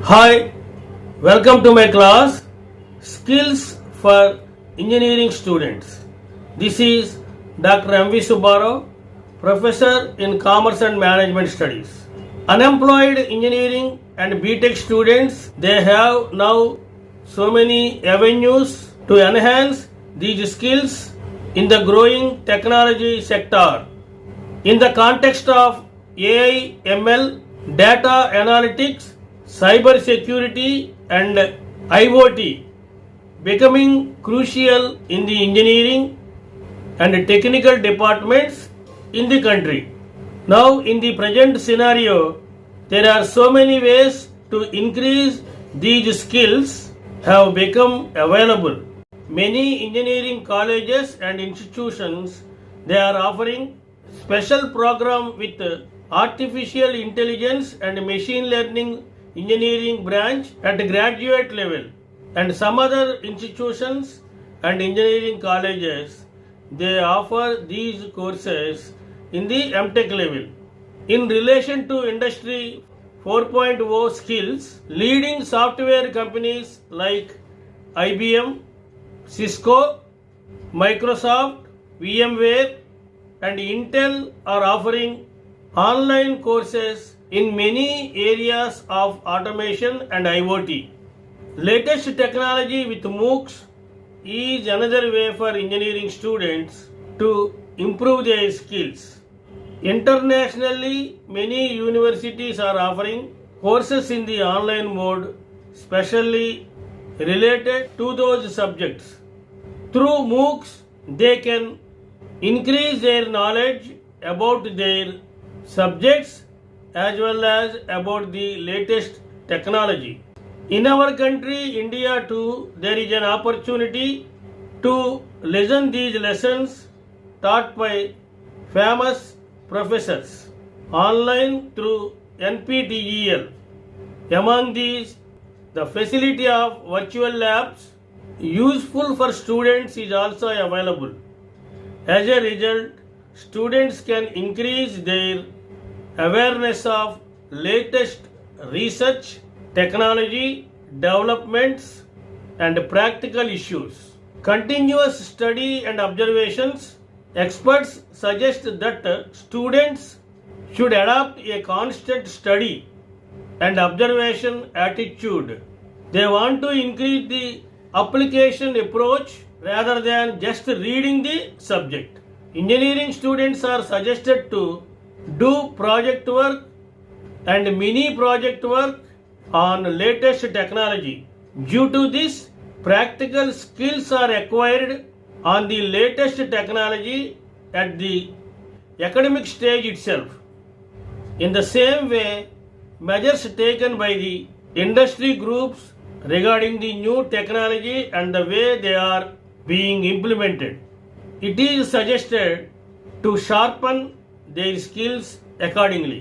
Hi, welcome to my class Skills for Engineering Students. This is Dr. M.V. Subbarao, Professor in Commerce and Management Studies. Unemployed engineering and BTech students, they have now so many avenues to enhance these skills in the growing technology sector. In the context of AI, ML, data analytics, cyber security and IoT becoming crucial in the engineering and technical departments in the country. Now in the present scenario, there are so many ways to increase these skills have become available. Many engineering colleges and institutions, they are offering special program with artificial intelligence and machine learning engineering branch at graduate level, and some other institutions and engineering colleges, they offer these courses in the MTech level. In relation to industry 4.0 skills, leading software companies like IBM, Cisco, Microsoft, VMware and Intel are offering online courses in many areas of automation and IoT. Latest technology with MOOCs is another way for engineering students to improve their skills. Internationally, many universities are offering courses in the online mode, specially related to those subjects. Through MOOCs, they can increase their knowledge about their subjects as well as about the latest technology. In our country, India too, there is an opportunity to listen these lessons taught by famous professors online through NPTEL. Among these, the facility of virtual labs useful for students is also available. As a result, students can increase their awareness of latest research, technology, developments and practical issues. Continuous study and observations, experts suggest that students should adopt a constant study and observation attitude. They want to increase the application approach rather than just reading the subject. Engineering students are suggested to do project work and mini project work on latest technology. Due to this, practical skills are acquired on the latest technology at the academic stage itself. In the same way, measures taken by the industry groups regarding the new technology and the way they are being implemented, it is suggested to sharpen their skills accordingly.